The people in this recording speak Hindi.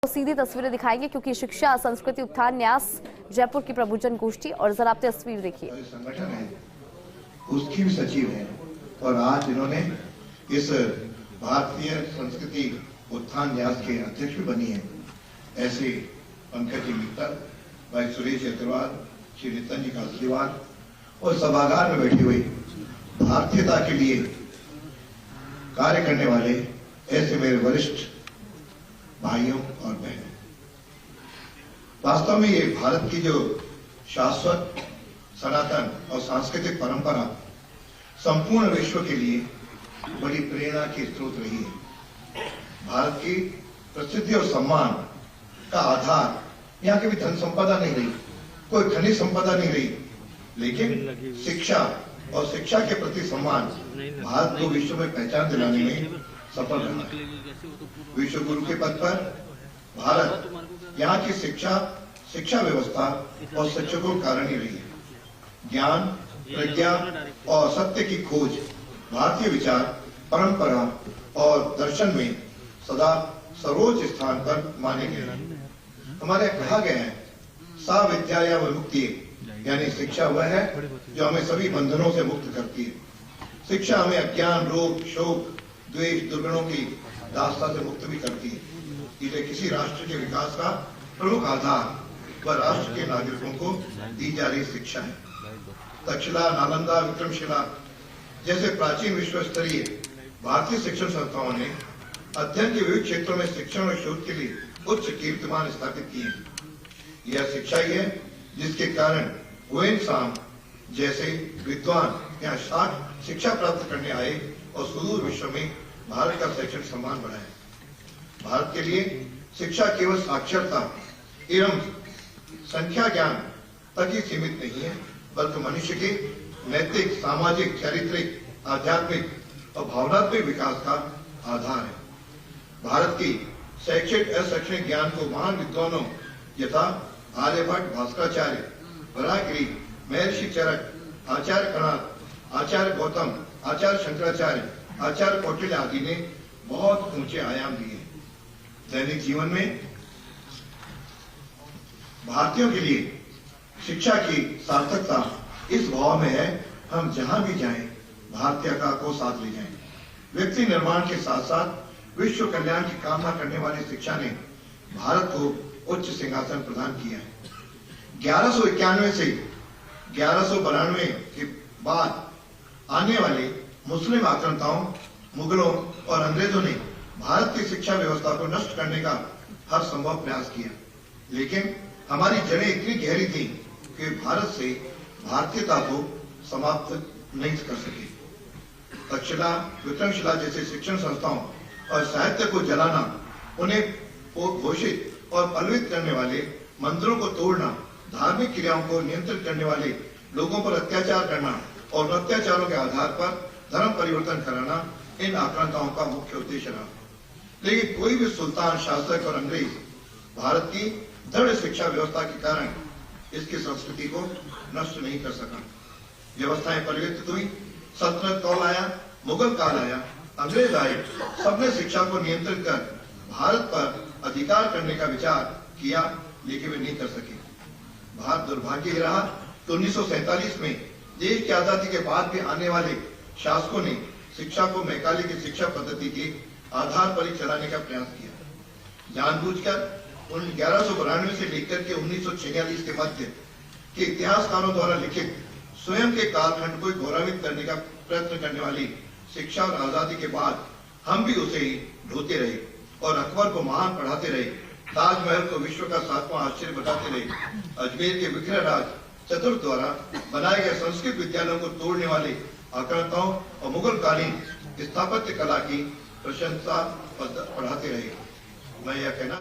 सीधी तस्वीरें दिखाएंगे क्योंकि शिक्षा संस्कृति उत्थान न्यास जयपुर की प्रबुजन गोष्ठी और जरा आप तस्वीर देखिए। संगठन है उसकी भी सचिव है और आज इन्होंने इस भारतीय संस्कृति उत्थान न्यास के अध्यक्ष भी बनी है। ऐसे पंकज जी मित्तल, भाई सुरेश अग्रवाल, श्री नितिन जी कासलीवाल और सभागार में बैठी हुई भारतीयता के लिए कार्य करने वाले ऐसे मेरे वरिष्ठ भाइयों और बहनों, वास्तव में ये भारत की जो शाश्वत सनातन और सांस्कृतिक परंपरा संपूर्ण विश्व के लिए बड़ी प्रेरणा की स्रोत रही है। भारत की प्रसिद्धि और सम्मान का आधार यहाँ की भी धन संपदा नहीं रही, कोई खनिज संपदा नहीं रही, लेकिन शिक्षा और शिक्षा के प्रति सम्मान भारत को विश्व में पहचान दिलाने में सफल रहा। विश्व गुरु के पद पर भारत यहाँ की शिक्षा व्यवस्था और शिक्षकों के कारण ही रही है। ज्ञान, प्रज्ञा और सत्य की खोज भारतीय विचार, परंपरा और दर्शन में सदा सर्वोच्च स्थान पर माने गए हैं। हमारे कहा गया है, सा विद्या या विमुक्ति, यानी शिक्षा वह है जो हमें सभी बंधनों से मुक्त करती है। शिक्षा हमें अज्ञान, रोग, शोक, द्वेष, दुर्गुणों की दास्ता से मुक्त भी करती है। इसे किसी राष्ट्र के विकास का प्रमुख आधार वह राष्ट्र के नागरिकों को दी जा रही शिक्षा है। तक्षशिला, नालंदा, विक्रमशिला जैसे प्राचीन विश्व स्तरीय भारतीय शिक्षण संस्थाओं ने अध्ययन के विविध क्षेत्रों में शिक्षण और शोध के लिए उच्च कीर्तिमान स्थापित किए। यह शिक्षा ही है जिसके कारण हुएन-त्सांग जैसे विद्वान यहाँ शिक्षा प्राप्त करने आए और सुदूर विश्व में भारत का शैक्षणिक सम्मान बढ़ाया। भारत के लिए शिक्षा केवल साक्षरता एवं संख्या ज्ञान तक ही सीमित नहीं है, बल्कि मनुष्य के नैतिक, सामाजिक, चारित्रिक, आध्यात्मिक और भावनात्मक विकास का आधार है। भारत की शैक्षिक अशैक्षणिक ज्ञान को महान विद्वानों यथा आर्यभट्ट, भास्कराचार्य, वराहगिरि, महर्षि चरक, आचार्य कणाद, आचार्य गौतम, आचार्य शंकराचार्य, आचार्य कौटिल्य आदि ने बहुत ऊंचे आयाम दिए। दैनिक जीवन में भारतीयों के लिए शिक्षा की सार्थकता इस भाव में है, हम जहां भी जाएं भारतीयता को साथ ले जाएं। व्यक्ति निर्माण के साथ साथ विश्व कल्याण की कामना करने वाली शिक्षा ने भारत को उच्च सिंहासन प्रदान किया है। 1191 से 1192 के बाद आने वाले मुस्लिम आक्रांताओं, मुगलों और अंग्रेजों ने भारत की शिक्षा व्यवस्था को नष्ट करने का हर संभव प्रयास किया, लेकिन हमारी जड़ें इतनी गहरी थी कि भारत से भारतीयता को समाप्त नहीं कर सके। तक्षशिला, विक्रमशिला जैसे शिक्षण संस्थाओं और साहित्य को जलाना, उन्हें घोषित और पल्वित करने वाले मंदिरों को तोड़ना, धार्मिक क्रियाओं को नियंत्रित करने वाले लोगों पर अत्याचार करना और अत्याचारों के आधार पर धर्म परिवर्तन कराना इन आक्रांताओं का मुख्य उद्देश्य रहा। लेकिन कोई भी सुल्तान, शासक और अंग्रेज भारत की दृढ़ शिक्षा व्यवस्था के कारण इसकी संस्कृति को नष्ट नहीं कर सका। व्यवस्थाएं परिवर्तित हुई, सल्तनत काल आया, मुगल काल आया, अंग्रेज आए, सबने शिक्षा को नियंत्रित कर भारत पर अधिकार करने का विचार किया, लेकिन वे नहीं कर सके। भारत दुर्भाग्य ही रहा तो 1947 में देश की आजादी के बाद भी आने वाले शासकों ने शिक्षा को मैकाले की शिक्षा पद्धति के आधार पर ही चलाने का प्रयास किया। जानबूझकर 1192 से लेकर के 1946 के मध्य के इतिहासकारों द्वारा लिखित स्वयं के कालखंड को गौरवित करने का प्रयत्न करने वाली शिक्षा और आजादी के बाद हम भी उसे ही ढोते रहे और अकबर को महान पढ़ाते रहे, ताजमहल को विश्व का 7वां आश्चर्य बताते रहे। अजमेर के विग्रहराज चतुर्थ द्वारा बनाए गए संस्कृत विद्यालयों को तोड़ने वाले आक्रांताओं और मुगल कालीन स्थापत्य कला की प्रशंसा पढ़ाते रहे। मैं यह कहना